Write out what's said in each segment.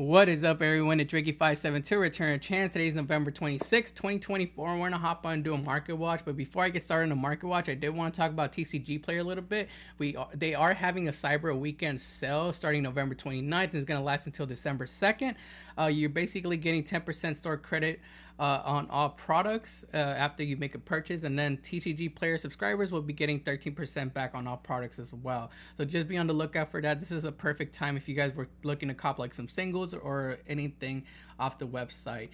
What is up, everyone? It's Ricky572. Return a chance. Today is November 26, 2024. We're going to hop on and do a market watch. But before I get started on the market watch, I did want to talk about TCGPlayer a little bit. They are having a Cyber Weekend sale starting November 29th, and it's going to last until December 2nd. You're basically getting 10% store credit on all products after you make a purchase, and then TCGPlayer subscribers will be getting 13% back on all products as well. So just be on the lookout for that. This is a perfect time if you guys were looking to cop like some singles or anything off the website.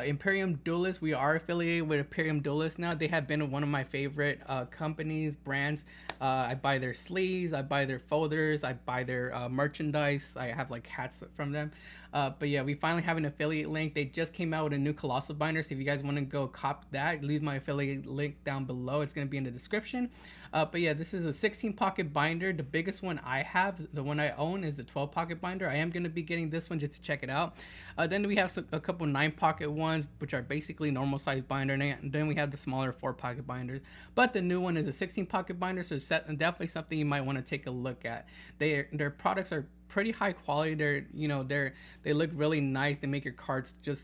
Imperium Duelist, we are affiliated with Imperium Duelist now. They have been one of my favorite companies, brands. I buy their sleeves, I buy their folders, I buy their merchandise. I have like hats from them. But yeah, we finally have an affiliate link. They just came out with a new Colossal binder, so if you guys want to go cop that, leave my affiliate link down below. It's going to be in the description. But yeah, this is a 16 pocket binder. The biggest one I have, the one I own, is the 12 pocket binder. I am going to be getting this one just to check it out. Then we have a couple 9 pocket ones, which are basically normal size binder, and then we have the smaller 4 pocket binders. But the new one is a 16 pocket binder, so it's definitely something you might want to take a look at. Their products are pretty high quality. They look really nice. They make your cards just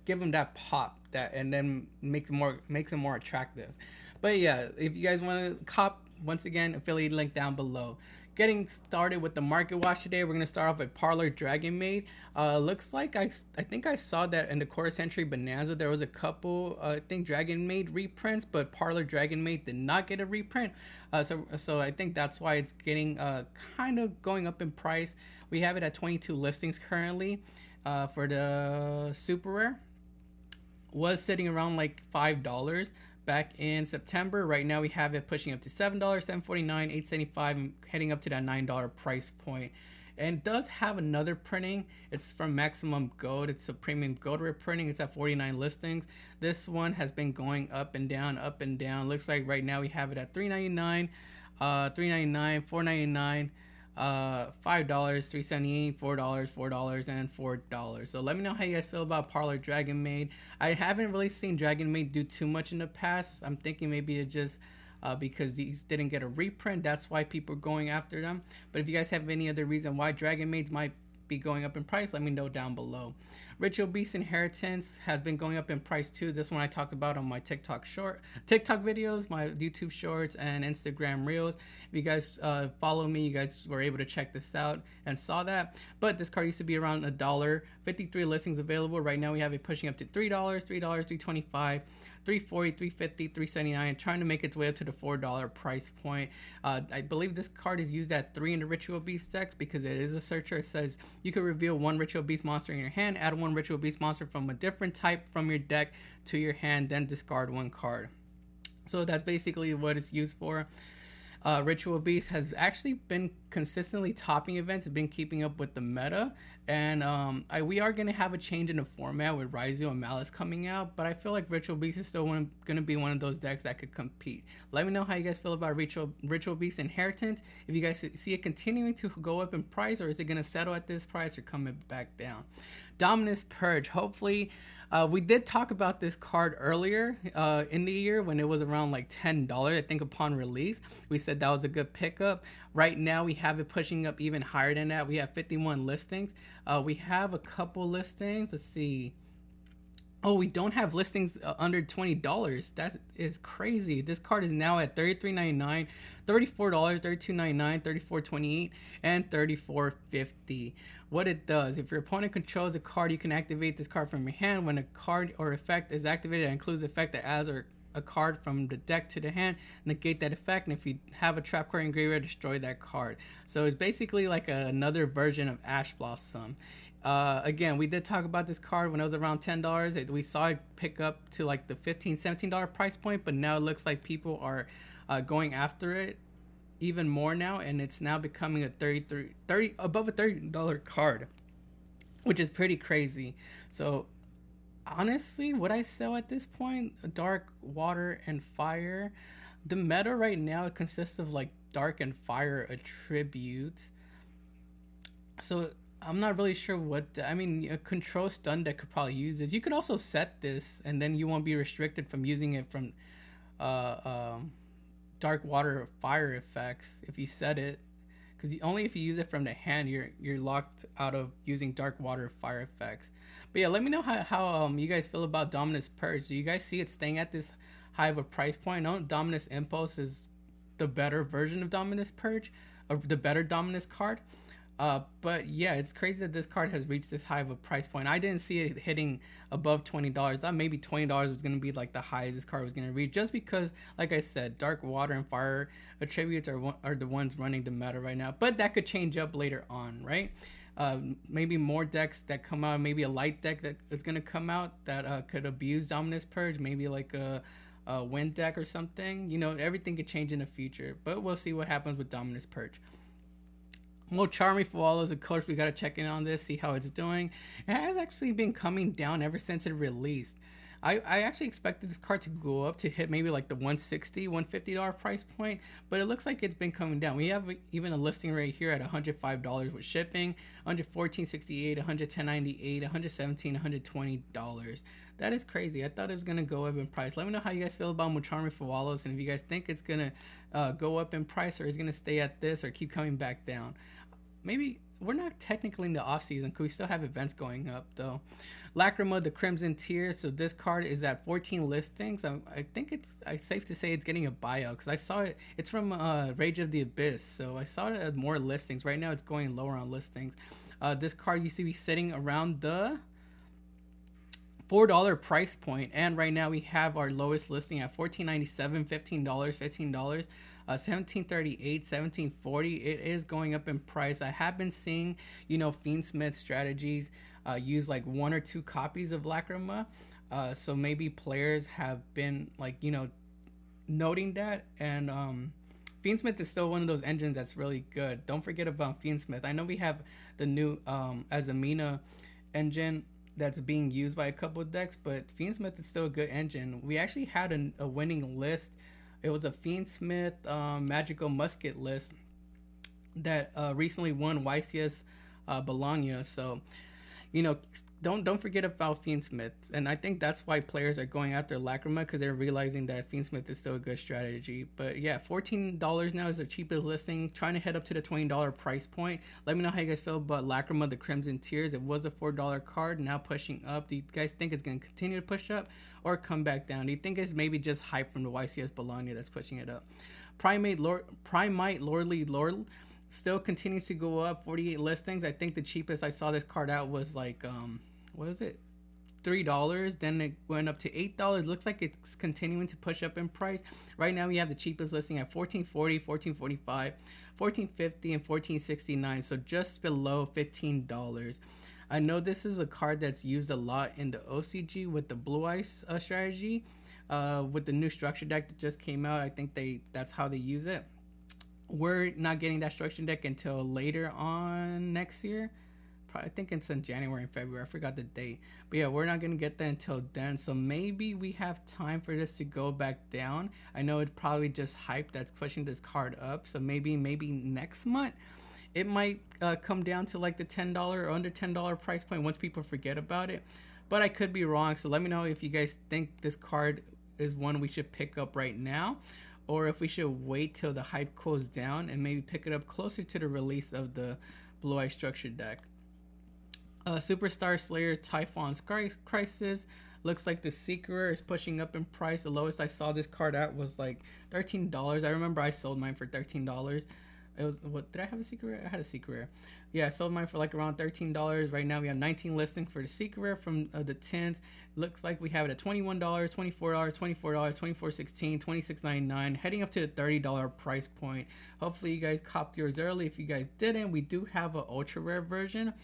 give them that pop, that, and then makes them more attractive. But yeah, if you guys want to cop, once again, affiliate link down below. Getting started with the market watch today, we're going to start off with Parlor Dragon Maid. Looks like I think I saw that in the Core Century Bonanza there was a couple I think Dragon Maid reprints, but Parlor Dragon Maid did not get a reprint. So I think that's why it's getting kind of going up in price. We have it at 22 listings currently. For the super rare, was sitting around like $5 back in September. Right now we have it pushing up to $7, $7.49, $8.75, and heading up to that $9 price point. And does have another printing. It's from Maximum Gold. It's a premium gold reprinting. It's at 49 listings. This one has been going up and down, up and down. Looks like right now we have it at $3.99, $3.99, $4.99, $5, $3.78, $4, and $4. So let me know how you guys feel about Parlor Dragon Maid. I haven't really seen Dragon Maid do too much in the past. I'm thinking maybe it just because these didn't get a reprint, that's why people are going after them. But if you guys have any other reason why Dragon Maids might be going up in price, let me know down below. Ritual Beast Inheritance has been going up in price too. This one I talked about on my TikTok videos, my YouTube shorts, and Instagram reels. If you guys follow me, you guys were able to check this out and saw that. But this card used to be around $1. 53 listings available. Right now we have it pushing up to $3, $3.25, $3.40, $3.50, $3.79, trying to make its way up to the $4 price point. I believe this card is used at 3 in the Ritual Beast decks because it is a searcher. It says you can reveal 1 Ritual Beast monster in your hand, add 1 Ritual Beast monster from a different type from your deck to your hand, then discard 1 card. So that's basically what it's used for. Ritual Beast has actually been consistently topping events, been keeping up with the meta, and we are going to have a change in the format with Raizu and Malice coming out, but I feel like Ritual Beast is still going to be one of those decks that could compete. Let me know how you guys feel about Ritual Beast Inheritance. If you guys see it continuing to go up in price, or is it going to settle at this price or coming back down? Dominus Purge, hopefully. We did talk about this card earlier in the year when it was around like $10, I think, upon release. We said that was a good pickup. Right now we have it pushing up even higher than that. We have 51 listings. We have a couple listings. Let's see. Oh, we don't have listings under $20. That is crazy. This card is now at $33.99, $34, $32.99, $34.28, and $34.50. What it does, if your opponent controls a card, you can activate this card from your hand. When a card or effect is activated, it includes the effect that adds a card from the deck to the hand, negate that effect, and if you have a trap card in graveyard, destroy that card. So it's basically like another version of Ash Blossom. Again, we did talk about this card when it was around $10. We saw it pick up to like the $15, $17 price point, but now it looks like people are going after it even more now, and it's now becoming above a $30 card, which is pretty crazy. So honestly, would I sell at this point Dark, Water, and Fire? The meta right now consists of like Dark and Fire attributes, so I'm not really sure what a control stun deck could probably use this. You could also set this, and then you won't be restricted from using it from Dark, Water, or Fire effects if you set it. because only if you use it from the hand, you're locked out of using dark water fire effects. But yeah, let me know how you guys feel about Dominus Purge. Do you guys see it staying at this high of a price point? I know Dominus Impulse is the better version of Dominus Purge, of the better Dominus card. But yeah, it's crazy that this card has reached this high of a price point. I didn't see it hitting above $20. I thought maybe $20 was going to be like the highest this card was going to reach, just because, like I said, Dark Water and Fire attributes are the ones running the meta right now. But that could change up later on, right? Maybe more decks that come out, maybe a light deck that is going to come out that could abuse Dominus Purge, maybe like a wind deck or something. You know, everything could change in the future, but we'll see what happens with Dominus Purge. Well, Charmy Follows, of course, we got to check in on this, see how it's doing. It has actually been coming down ever since it released. I actually expected this card to go up to hit maybe like the $160, $150 price point, but it looks like it's been coming down. We have even a listing right here at $105 with shipping, $114.68, $110.98, $117, $120. That is crazy. I thought it was going to go up in price. Let me know how you guys feel about Mucharmi Fawalos, and if you guys think it's going to go up in price, or is going to stay at this or keep coming back down. Maybe we're not technically in the off season because we still have events going up though. Lacrima, the Crimson Tears. So this card is at 14 listings. I think it's safe to say it's getting a buyout because I saw it. It's from Rage of the Abyss, so I saw it at more listings. Right now it's going lower on listings. This card used to be sitting around the $4 price point, and right now we have our lowest listing at $14.97, $15, $17.38, $17.40. It is going up in price. I have been seeing, Fiendsmith strategies use like 1 or 2 copies of Lacrima. So maybe players have been noting that, and Fiendsmith is still one of those engines that's really good. Don't forget about Fiendsmith. I know we have the new Azamina engine that's being used by a couple of decks, but Fiendsmith is still a good engine. We actually had a winning list. It was a Fiendsmith Magical Musket list that recently won YCS Bologna. So, don't forget about Fiendsmith. And I think that's why players are going after Lacrima, because they're realizing that Fiendsmith is still a good strategy. But yeah, $14 now is the cheapest listing. Trying to head up to the $20 price point. Let me know how you guys feel about Lacrima, the Crimson Tears. It was a $4 card, now pushing up. Do you guys think it's going to continue to push up or come back down? Do you think it's maybe just hype from the YCS Bologna that's pushing it up? Primite Lordly Lord still continues to go up, 48 listings. I think the cheapest I saw this card out was like what is it, $3. Then it went up to $8. Looks like it's continuing to push up in price. Right now we have the cheapest listing at $14.40, $14.45, $14.50, and $14.69, so just below $15. I know this is a card that's used a lot in the OCG with the Blue Ice strategy, with the new structure deck that just came out. I think that's how they use it. We're not getting that structure deck until later on next year. I think it's in January and February. I forgot the date. But yeah, we're not going to get that until then. So maybe we have time for this to go back down. I know it's probably just hype that's pushing this card up. So maybe next month it might come down to like the $10 or under $10 price point once people forget about it. But I could be wrong. So let me know if you guys think this card is one we should pick up right now, or if we should wait till the hype cools down and maybe pick it up closer to the release of the Blue Eye Structure deck. Superstar Slayer Typhon's Crisis. Looks like the Seeker is pushing up in price. The lowest I saw this card at was like $13. I remember I sold mine for $13. It was, what did I have a Secret Rare? I had a Secret Rare. Yeah, I sold mine for like around $13. Right now we have 19 listings for the Secret Rare from the 10s. Looks like we have it at $21, $24, $24, $24.16, $26.99, heading up to the $30 price point. Hopefully you guys copped yours early. If you guys didn't, we do have an ultra rare version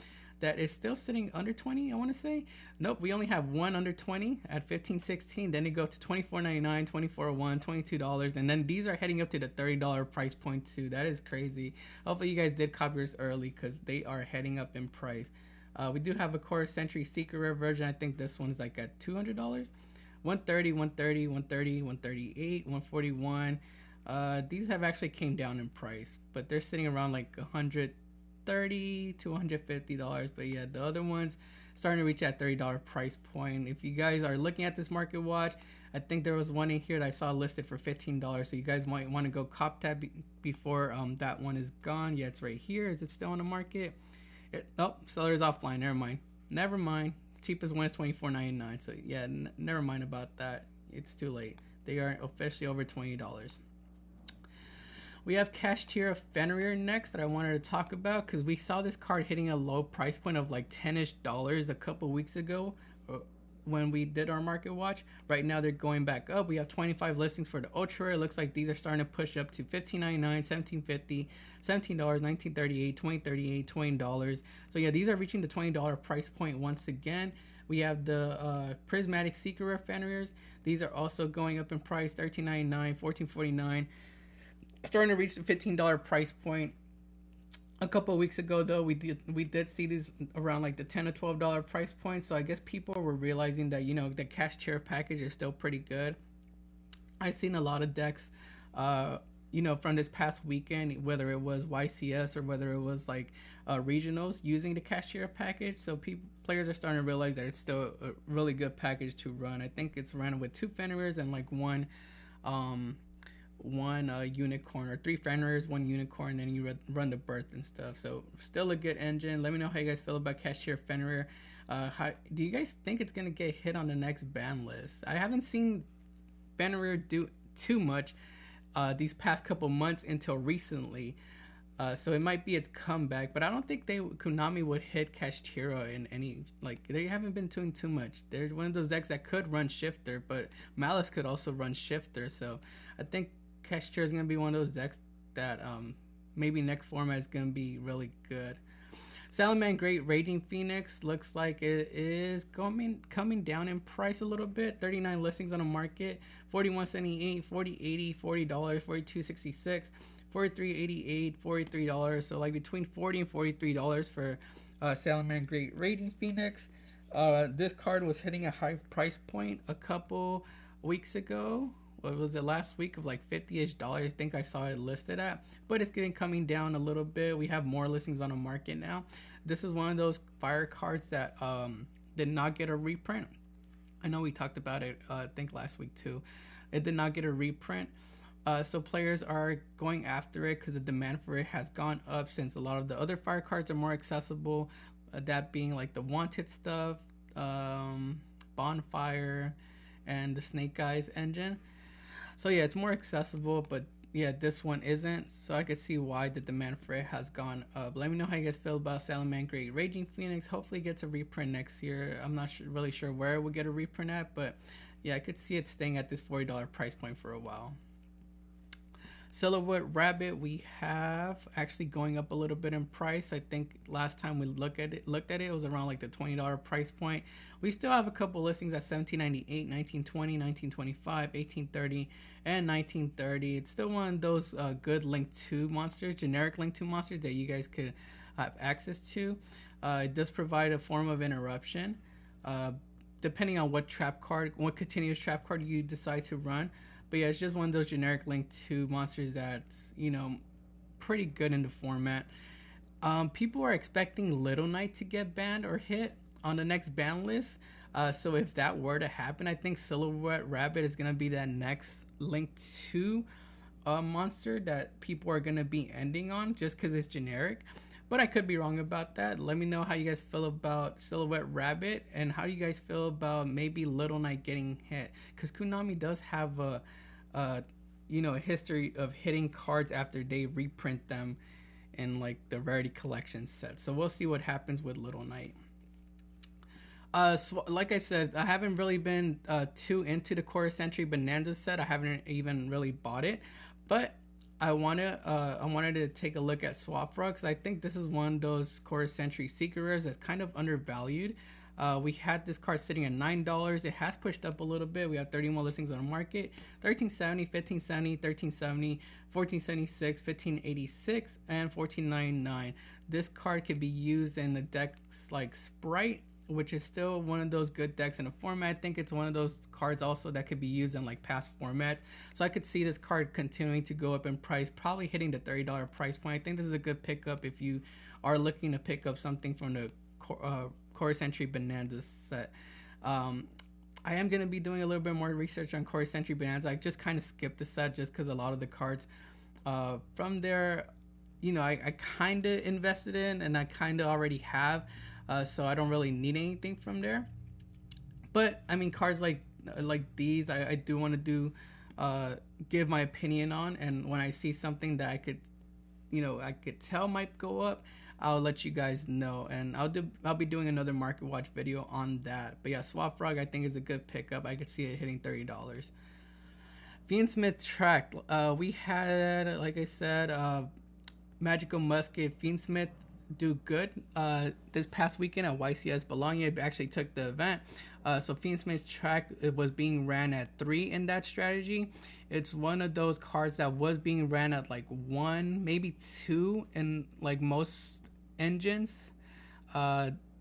that is still sitting under 20, I want to say. Nope, we only have one under 20 at $15.16. Then it goes to $24.99, $24.01, $22, and then these are heading up to the $30 price point too. That is crazy. Hopefully you guys did copy yours early because they are heading up in price. We do have a Quarter Century Secret Rare version. I think this one's like at $200. $130, $130, $130, $138, $141. These have actually came down in price, but they're sitting around like $130 to $150. But yeah, the other ones starting to reach that $30 price point. If you guys are looking at this market watch, I think there was one in here that I saw listed for $15, so you guys might want to go cop that before that one is gone. Yeah, it's right here. Is it still on the market? Oh, seller's offline. Never mind. Cheapest one is $24.99. So yeah, never mind about that. It's too late. They are officially over $20. We have Cash Tier of Fenrir next that I wanted to talk about because we saw this card hitting a low price point of like $10-ish a couple weeks ago when we did our market watch. Right now they're going back up. We have 25 listings for the ultra rare. It looks like these are starting to push up to $15.99, $17.50, $17, $19.38, $20.38, $20. So yeah, these are reaching the $20 price point once again. We have the Prismatic Secret Rare Fenrirs. These are also going up in price, $13.99, $14.49, starting to reach the $15 price point. A couple of weeks ago, though, we did see these around like the $10 to $12 price point. So I guess people were realizing that, you know, the Cash Tier package is still pretty good. I've seen a lot of decks, you know, from this past weekend, whether it was YCS or whether it was like regionals, using the Cash Tier package. So players are starting to realize that it's still a really good package to run. I think it's run with 2 Fenrirs and like one unicorn, or 3 Fenrirs, 1 unicorn, and then you run the birth and stuff. So still a good engine. Let me know how you guys feel about Cash Tier Fenrir. How do you guys think it's gonna get hit on the next ban list? I haven't seen Fenrir do too much these past couple months until recently. So it might be its comeback, but I don't think Konami would hit Cash Tier in any, like, they haven't been doing too much. They're one of those decks that could run Shifter, but Malice could also run Shifter. So I think Cash Tier is going to be one of those decks that maybe next format is going to be really good. Salaman Great Raging Phoenix looks like it is coming down in price a little bit. 39 listings on the market, $41.78, $40.80, $40, $42.66, $43.88, $43. So like between $40 and $43 for Salaman Great Raging Phoenix. This card was hitting a high price point a couple weeks ago. What was it, last week, of like $50-ish, I think I saw it listed at, but it's coming down a little bit. We have more listings on the market now. This is one of those fire cards that did not get a reprint. I know we talked about it I think last week too. It did not get a reprint, so players are going after it because the demand for it has gone up since a lot of the other fire cards are more accessible, that being like the Wanted stuff, Bonfire, and the Snake Eyes engine. So yeah, it's more accessible, but yeah, this one isn't. So I could see why the demand for it has gone up. Let me know how you guys feel about Salaman Great Raging Phoenix. Hopefully it gets a reprint next year. I'm not really sure where it will get a reprint at, but yeah, I could see it staying at this $40 price point for a while. Silhouette Rabbit, we have actually going up a little bit in price. I think last time we looked at it was around like the $20 price point. We still have a couple listings at $17.98, $19.20, $19.25, $18.30, and $19.30. It's still one of those good Link 2 monsters, generic Link 2 monsters that you guys could have access to. It does provide a form of interruption, depending on what continuous trap card you decide to run. But yeah, it's just one of those generic Link 2 monsters that's, you know, pretty good in the format. People are expecting Little Knight to get banned or hit on the next ban list. So if that were to happen, I think Silhouette Rabbit is going to be that next Link 2 monster that people are going to be ending on just because it's generic. But I could be wrong about that. Let me know how you guys feel about Silhouette Rabbit, and how do you guys feel about maybe Little Knight getting hit? Because Konami does have a history of hitting cards after they reprint them in like the Rarity Collection set. So we'll see what happens with Little Knight. So like I said, I haven't really been too into the Core Century Bonanza set. I haven't even really bought it, but I wanted to take a look at Swap Frog, because I think this is one of those Core Century Secret Rares that's kind of undervalued. We had this card sitting at $9. It has pushed up a little bit. We have 30 more listings on the market: $13.70, $15.70, $13.70, $14.76, $15.86, and $14.99. This card can be used in the decks like Sprite, which is still one of those good decks in the format. I think it's one of those cards also that could be used in like past formats. So I could see this card continuing to go up in price, probably hitting the $30 price point. I think this is a good pickup if you are looking to pick up something from the Core Century Bonanza set. I am gonna be doing a little bit more research on Core Century Bonanza. I just kind of skipped the set just because a lot of the cards from there, I kind of invested in and I kind of already have, so I don't really need anything from there. But I mean, cards like these, I do want to give my opinion on, and when I see something that I could tell might go up, I'll let you guys know, and I'll be doing another market watch video on that. But yeah, Swap Frog I think is a good pickup. I could see it hitting $30. Fiendsmith Track, we had, like I said, Magical Musket, Fiendsmith do good this past weekend at YCS Bologna. It actually took the event. So Fiendsmith Track, it was being ran at 3 in that strategy. It's one of those cards that was being ran at like 1, maybe 2 in like most engines,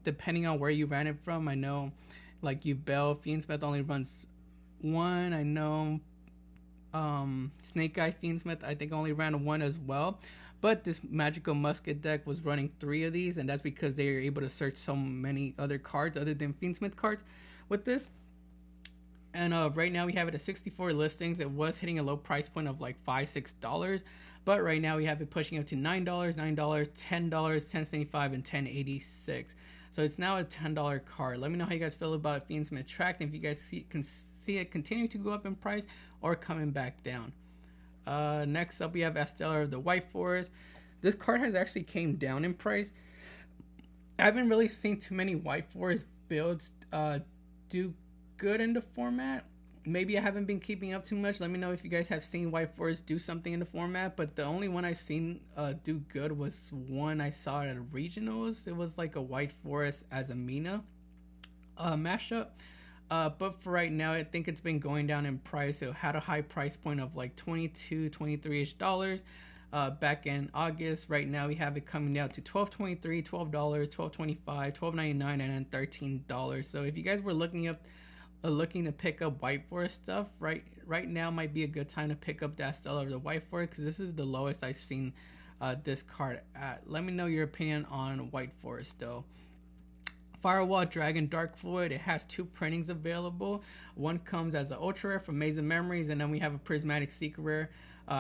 depending on where you ran it from. I know like Bell Fiendsmith only runs 1. I know Snake Eye Fiendsmith I think only ran 1 as well. But this Magical Musket deck was running 3 of these, and that's because they were able to search so many other cards other than Fiendsmith cards with this. And right now we have it at 64 listings. It was hitting a low price point of like $5-6, but right now we have it pushing up to $9, $10, $10.75, and $10.86. So it's now a $10 card. Let me know how you guys feel about Fiendsmith Track, and if you guys can see it continuing to go up in price or coming back down. Next up we have Astellar of the White Forest. This card has actually came down in price. I haven't really seen too many White Forest builds do good in the format. Maybe I haven't been keeping up too much. Let me know if you guys have seen White Forest do something in the format, but the only one I seen do good was one I saw at regionals. It was like a White Forest as a Mina mashup. But for right now, I think it's been going down in price. It had a high price point of like $22, $23-ish back in August. Right now, we have it coming down to $12.23, $12, $12.25, $12.99, and then $13. So if you guys were looking to pick up White Forest stuff, right now might be a good time to pick up that Stellar of the White Forest, because this is the lowest I've seen this card at. Let me know your opinion on White Forest though. Firewall Dragon Dark Fluid, it has 2 printings available. One comes as an ultra rare from Maze of Memories, and then we have a prismatic secret rare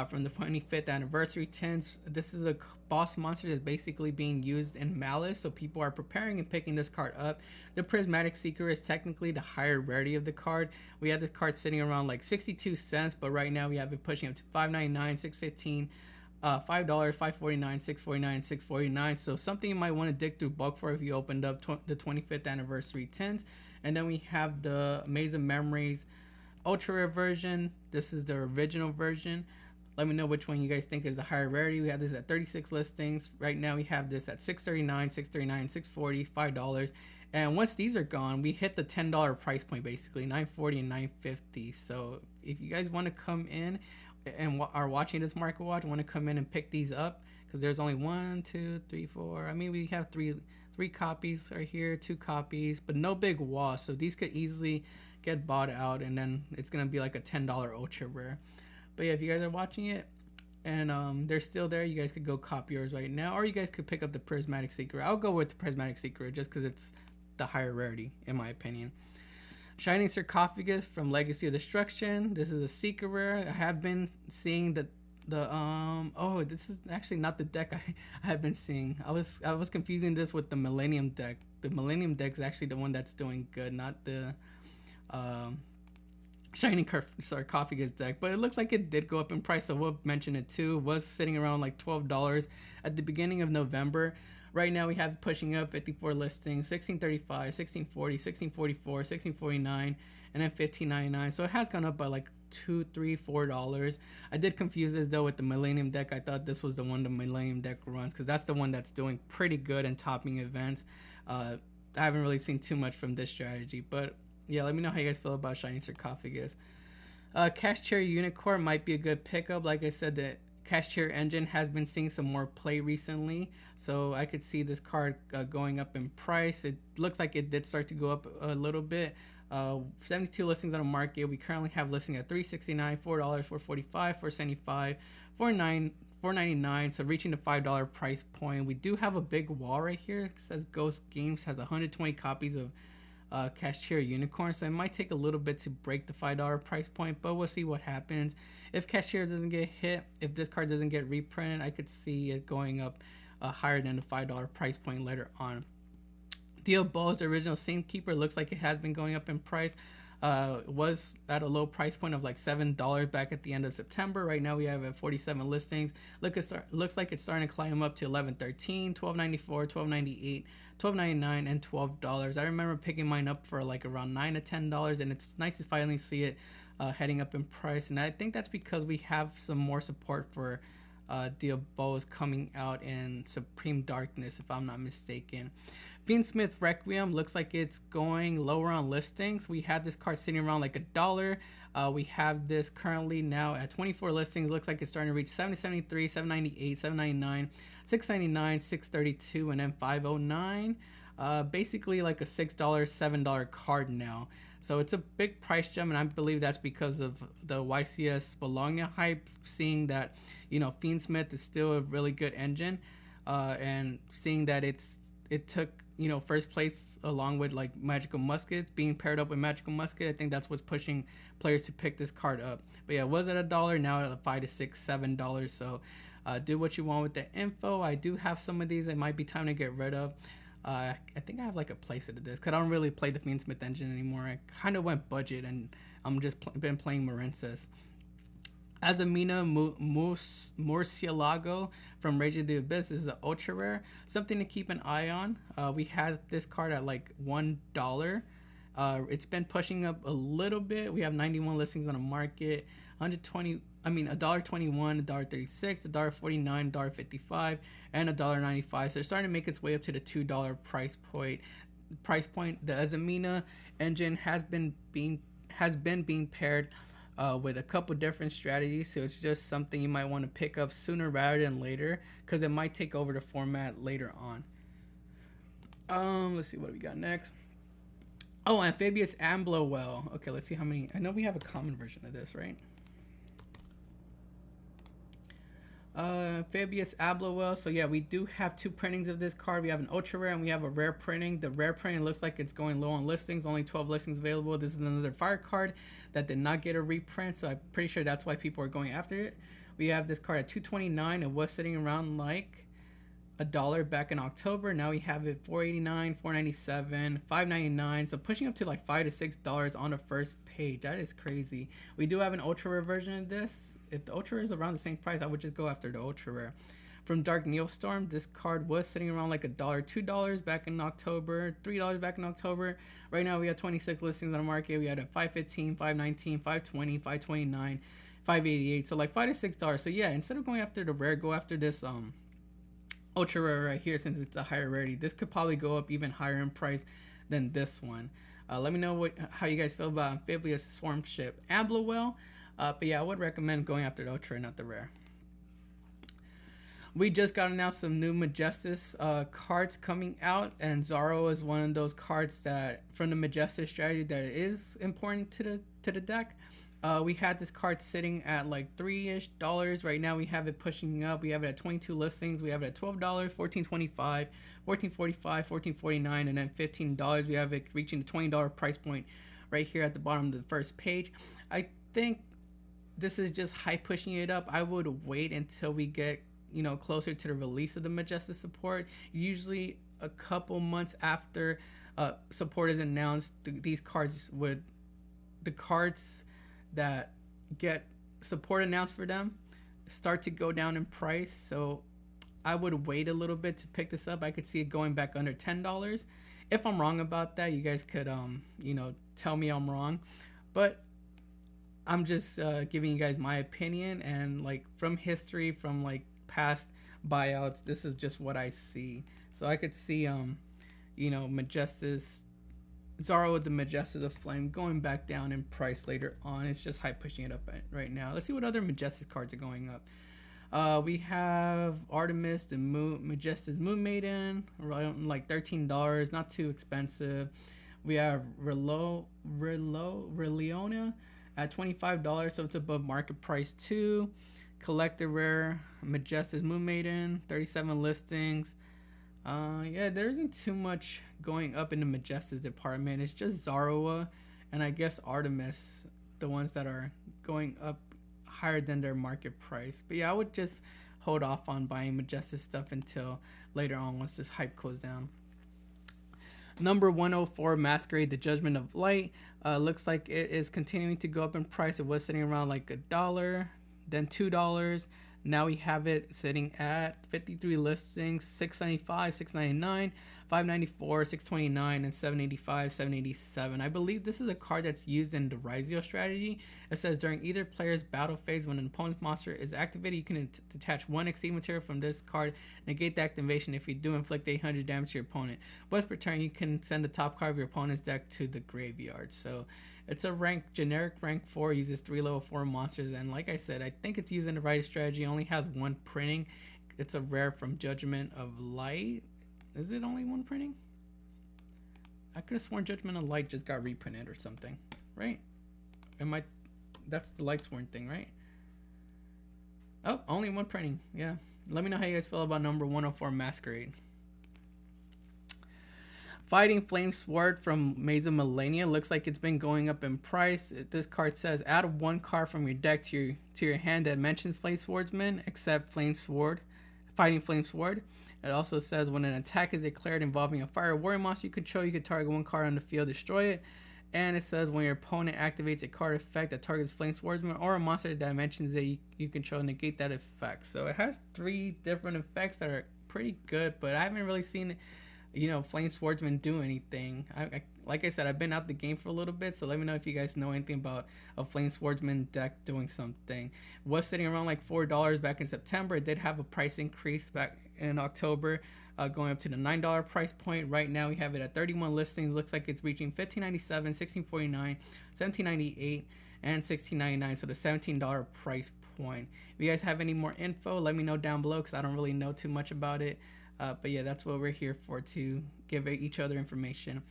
from the 25th anniversary tints. This is a boss monster that's basically being used in Malice, so people are preparing and picking this card up. The prismatic secret is technically the higher rarity of the card. We had this card sitting around like 62 cents, but right now we have it pushing up to $5.99, $6.15, $5, $5.49, $6.49, $6.49. So something you might want to dig through bulk for if you opened up the 25th anniversary tins. And then we have the Maze of Memories ultra rare version. This is the original version. Let me know which one you guys think is the higher rarity. We have this at 36 listings. Right now we have this at $6.39, $6.39, $6.40, $5. And once these are gone, we hit the $10 price point, basically $9.40 and $9.50. So if you guys want to come in and are watching this market watch, want to come in and pick these up, because there's only 1, 2, 3, 4. I mean, we have three copies right here, 2 copies, but no big wall. So these could easily get bought out, and then it's gonna be like a $10 ultra rare. But yeah, if you guys are watching it and they're still there, you guys could go cop yours right now, or you guys could pick up the Prismatic Secret. I'll go with the Prismatic Secret just because it's the higher rarity in my opinion. Shining Sarcophagus from Legacy of Destruction. This is a secret rare. I have been seeing the this is actually not the deck I have been seeing. I was confusing this with the Millennium deck. The Millennium deck is actually the one that's doing good, not the Shining Sarcophagus deck. But it looks like it did go up in price, so we'll mention it too. It was sitting around like $12 at the beginning of November. Right now we have pushing up 54 listings, $16.35, $16.40, $16.44, $16.49, and then $15.99. So it has gone up by like $2, $3, $4. I did confuse this though with the Millennium deck. I thought this was the one the Millennium deck runs, because that's the one that's doing pretty good and topping events. I haven't really seen too much from this strategy, but yeah, let me know how you guys feel about Shining Sarcophagus. Cash Cherry Unicorn might be a good pickup. Like I said, the Cash Cherry engine has been seeing some more play recently, so I could see this card going up in price. It looks like it did start to go up a little bit. 72 listings on the market. We currently have listing at $3.69, $4, $4.45, $4.75, $4.99. So reaching the $5 price point. We do have a big wall right here. It says Ghost Games has 120 copies of Cashier Unicorn, so it might take a little bit to break the $5 price point, but we'll see what happens. If Cashier doesn't get hit, if this card doesn't get reprinted, I could see it going up higher than the $5 price point later on. Dio Bow's the original Scene Keeper looks like it has been going up in price. Was at a low price point of like $7 back at the end of September. Right now we have at 47 listings. Looks like it's starting to climb up to $11.13, $12.94, $12.98, $12.99, and $12. I remember picking mine up for like around $9 to $10, and it's nice to finally see it heading up in price. And I think that's because we have some more support for Diabos coming out in Supreme Darkness, if I'm not mistaken. Fiendsmith Requiem looks like it's going lower on listings. We had this card sitting around like $1. We have this currently now at 24 listings. Looks like it's starting to reach $7.73, $7.98, $7.99, $6.99, $6.32, and then $5.09. Basically like a $6, $7 card now. So it's a big price jump, and I believe that's because of the YCS Bologna hype, seeing that, you know, Fiendsmith is still a really good engine, and seeing that it took, you know, first place along with like Magical Muskets, being paired up with Magical Musket. I think that's what's pushing players to pick this card up. But yeah, it was at $1, now at $5 to $6, $7. So do what you want with the info. I do have some of these. It might be time to get rid of. I think I have like a playset of this because I don't really play the Fiendsmith engine anymore. I kind of went budget, and I'm just been playing Morensis. Azamina Murcielago from Rage of the Abyss is an ultra rare. Something to keep an eye on. We had this card at like $1. It's been pushing up a little bit. We have 91 listings on the market. $1.21, $1.36, $1.49, $1.55, and $1.95. So it's starting to make its way up to the $2 price point. The Azamina engine has been being paired with a couple different strategies, so it's just something you might want to pick up sooner rather than later, because it might take over the format later on. Let's see what we got next. Oh, Amphibious Amblowell. Okay, let's see how many. I know we have a common version of this, right? Amphibious Amblowell. So yeah, we do have two printings of this card. We have an ultra rare and we have a rare printing. The rare printing looks like it's going low on listings. Only 12 listings available. This is another fire card that did not get a reprint, so I'm pretty sure that's why people are going after it. We have this card at $2.29. It was sitting around like $1 back in October. Now we have it $4.89, $4.97, $5.99. So pushing up to like $5 to $6 on the first page. That is crazy. We do have an ultra rare version of this. If the ultra rare is around the same price, I would just go after the ultra rare. From Dark Neostorm, this card was sitting around like $1, $2 back in October, $3 back in October. Right now we have 26 listings on the market. We had a $5.15, $5.19, $5.20, $5.29, $5.88. So like $5 to $6. So yeah, instead of going after the rare, go after this ultra rare right here, since it's a higher rarity. This could probably go up even higher in price than this one. Let me know how you guys feel about Amphibious Swarm Ship Amblowell. But yeah, I would recommend going after the ultra, not the rare. We just got announced some new Majestus cards coming out, and Zaro is one of those cards that from the Majestus strategy that is important to the deck. We had this card sitting at like $3-ish. Right now we have it pushing up. We have it at 22 listings. We have it at $12, $14.25, $14.45, $14.49, and then $15. We have it reaching the $20 price point right here at the bottom of the first page. I think this is just hype pushing it up. I would wait until we get, you know, closer to the release of the Majestic support. Usually a couple months after support is announced, the cards that get support announced for them start to go down in price. So I would wait a little bit to pick this up. I could see it going back under $10. If I'm wrong about that, you guys could you know, tell me I'm wrong. But I'm just giving you guys my opinion, and like from history, from like past buyouts, this is just what I see. So I could see you know, Majestus Zaro with the Majestus of Flame going back down in price later on. It's just hype pushing it up right now. Let's see what other Majestus cards are going up. We have Artemis and Majestus Moon Maiden, around like $13, not too expensive. We have Reliona at $25, so it's above market price too. Collector rare Majestus Moon Maiden, 37 listings. Yeah, there isn't too much going up in the Majestic department. It's just Zarawa and I guess Artemis, the ones that are going up higher than their market price. But yeah, I would just hold off on buying Majestic stuff until later on once this hype cools down. Number 104, Masquerade, the Judgment of Light. Looks like it is continuing to go up in price. It was sitting around like $1, then $2. Now we have it sitting at 53 listings, 695, 699, 594, 629, and 785, 787. I believe this is a card that's used in the Rizio strategy. It says during either player's battle phase, when an opponent's monster is activated, you can detach one Exceed material from this card, negate the activation. If you do, inflict 800 damage to your opponent. Once per turn, you can send the top card of your opponent's deck to the graveyard. So it's a generic rank 4, uses 3 level 4 monsters, and like I said, I think it's using the right strategy. It only has one printing. It's a rare from Judgment of Light. Is it only one printing? I could have sworn Judgment of Light just got reprinted or something, right? That's the Lightsworn thing, right? Oh, only one printing, yeah. Let me know how you guys feel about number 104, Masquerade. Fighting Flame Sword from Maze of Millennia. Looks like it's been going up in price. This card says add one card from your deck to your hand that mentions Flame Swordsman, except Fighting Flame Sword. It also says when an attack is declared involving a fire warrior monster you control, you can target one card on the field, destroy it. And it says when your opponent activates a card effect that targets Flame Swordsman or a monster that mentions that you control, negate that effect. So it has 3 different effects that are pretty good, but I haven't really seen Flame Swordsman do anything. Like I said, I've been out the game for a little bit, so let me know if you guys know anything about a Flame Swordsman deck doing something. It was sitting around like $4 back in September. It did have a price increase back in October, going up to the $9 price point. Right now we have it at 31 listings. Looks like it's reaching $15.97, $16.49, $17.98, and $16.99, so the $17 price point. If you guys have any more info, let me know down below, because I don't really know too much about it. But yeah, that's what we're here for, to give each other information.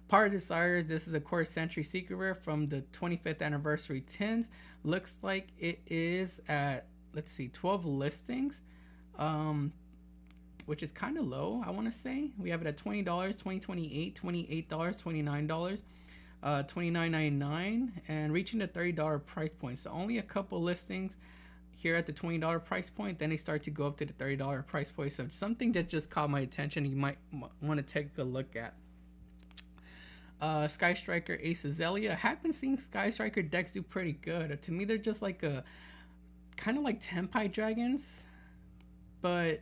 Power Desires, this is a Core Century Secret Rare from the 25th Anniversary Tins. Looks like it is at, 12 listings, which is kind of low, I want to say. We have it at $20, $20, $28, $28, $29, $29.99, and reaching the $30 price point. So only a couple listings here at the $20 price point, then they start to go up to the $30 price point. So something that just caught my attention, you might want to take a look at. Sky Striker Ace Azalea. I have been seeing Sky Striker decks do pretty good. To me, they're just like a kind of like Tenpai Dragons, but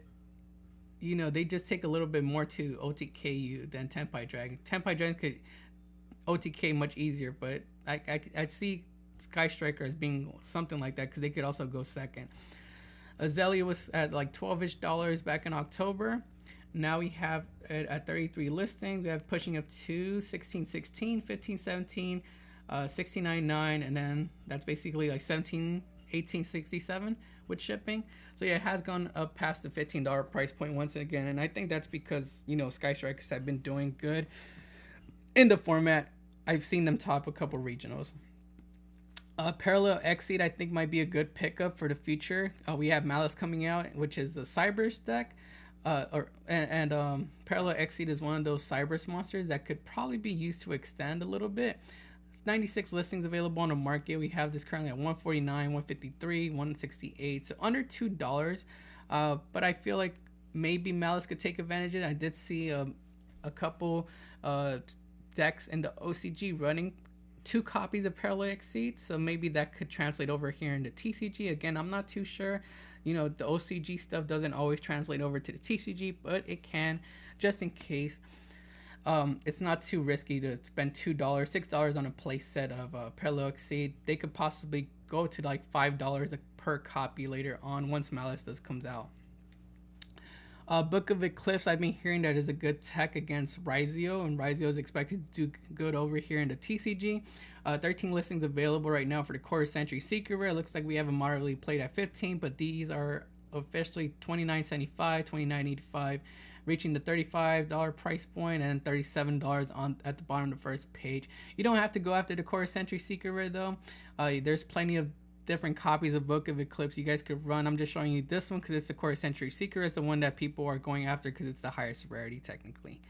they just take a little bit more to OTK you than Tenpai Dragon. Tenpai Dragon could OTK much easier, but I see Sky Striker as being something like that, because they could also go second. Azalea was at like $12-ish back in October. Now we have it at 33 listings. We have pushing up to $16.16, $15.17, $16.99, and then that's basically like $18.67 with shipping. So yeah, it has gone up past the $15 price point once again, and I think that's because Sky Strikers have been doing good in the format. I've seen them top a couple regionals. Parallel Exceed, I think, might be a good pickup for the future. We have Malice coming out, which is a Cybers deck. Parallel Exceed is one of those Cybers monsters that could probably be used to extend a little bit. 96 listings available on the market. We have this currently at $149, $153, $168, so under $2. But I feel like maybe Malice could take advantage of it. I did see a couple decks in the OCG running 2 copies of Parallel Exceed, so maybe that could translate over here into TCG. Again, I'm not too sure. The OCG stuff doesn't always translate over to the TCG, but it can, just in case. It's not too risky to spend $2, $6 on a play set of Parallel Exceed. They could possibly go to like $5 per copy later on once Malice comes out. Book of Eclipse, I've been hearing that is a good tech against Rizio, and Rizio is expected to do good over here in the TCG. 13 listings available right now for the Core Century Secret Rare. Looks like we have a moderately played at 15, but these are officially $29.75, $29.85, reaching the $35 price point, and $37 at the bottom of the first page. You don't have to go after the Core Century Secret Rare though. There's plenty of different copies of Book of Eclipse you guys could run. I'm just showing you this one because it's the Core Century Seeker. It's the one that people are going after because it's the highest rarity technically.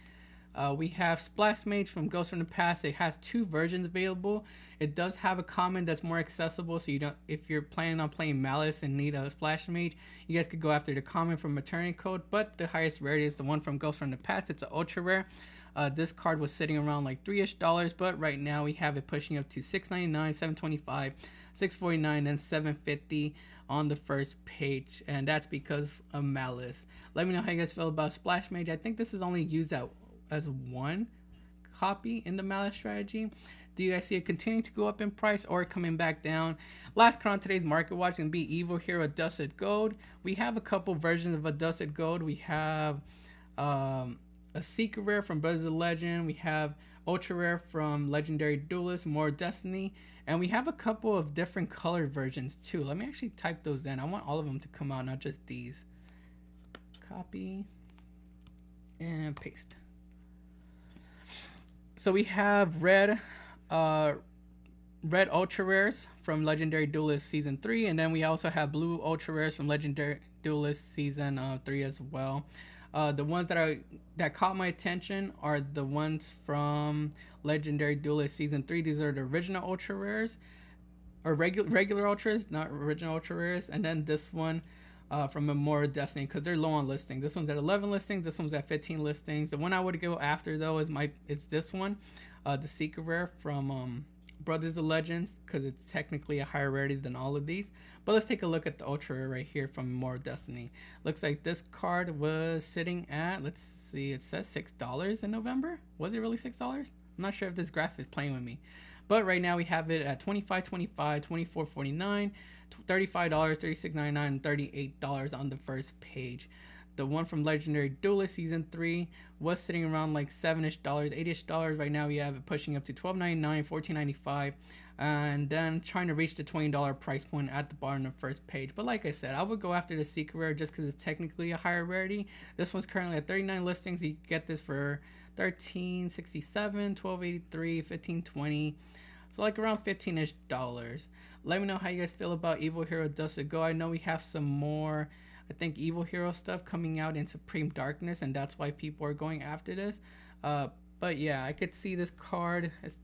We have Splash Mage from Ghosts from the Past. It has 2 versions available. It does have a common that's more accessible, so you don't, if you're planning on playing Malice and need a Splash Mage, you guys could go after the common from Maternity Code, but the highest rarity is the one from Ghosts from the Past. It's an ultra rare. This card was sitting around like $3-ish, but right now we have it pushing up to $6.99, $7.25, $6.49, and $7.50 on the first page, and that's because of Malice. Let me know how you guys feel about Splash Mage. I think this is only used as 1 copy in the Malice strategy. Do you guys see it continuing to go up in price or coming back down? Last card on today's market watch is going to be Evil Hero Dusted Gold. We have a couple versions of a Dusted Gold. We have a Secret Rare from Brothers of Legend. We have Ultra Rare from Legendary Duelist, More Destiny. And we have a couple of different colored versions too. Let me actually type those in. I want all of them to come out, not just these. Copy and paste. So we have red ultra rares from Legendary Duelist Season 3, and then we also have blue ultra rares from Legendary Duelist Season 3 as well. The ones that caught my attention are the ones from Legendary Duelist Season 3. These are the original ultra rares, or regular ultras, not original ultra rares. And then this one from More Destiny, because they're low on listings. This one's at 11 listings. This one's at 15 listings. The one I would go after though is this one, the Secret Rare from Brothers of Legends, because it's technically a higher rarity than all of these. But let's take a look at the ultra rare right here from More Destiny. Looks like this card was sitting at, let's see, it says $6 in November. Was it really $6? I'm not sure if this graph is playing with me, but right now we have it at $25.25, $24.49, $35, $36.99, and $38 on the first page. The one from Legendary Duelist Season 3 was sitting around like $7-ish, $8-ish. Right now we have it pushing up to $12.99, $14.95, and then trying to reach the $20 price point at the bottom of the first page. But like I said, I would go after the Secret Rare just because it's technically a higher rarity. This one's currently at 39 listings. You get this for $13.67, $12.83, $15.20. So like around $15-ish. Let me know how you guys feel about Evil Hero Dusted Gold. I know we have some more, I think, Evil Hero stuff coming out in Supreme Darkness, and that's why people are going after this. But yeah, I could see this card as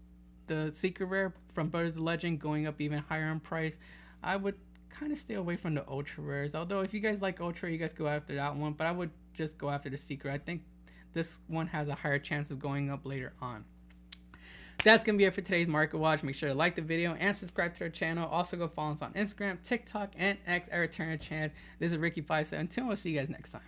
the Secret Rare from Brothers of Legend going up even higher in price. I would kind of stay away from the Ultra Rares. Although if you guys like Ultra, you guys go after that one. But I would just go after the Secret. I think this one has a higher chance of going up later on. That's going to be it for today's Market Watch. Make sure to like the video and subscribe to our channel. Also go follow us on Instagram, TikTok, and X at Return of Chance. This is Ricky572. We'll see you guys next time.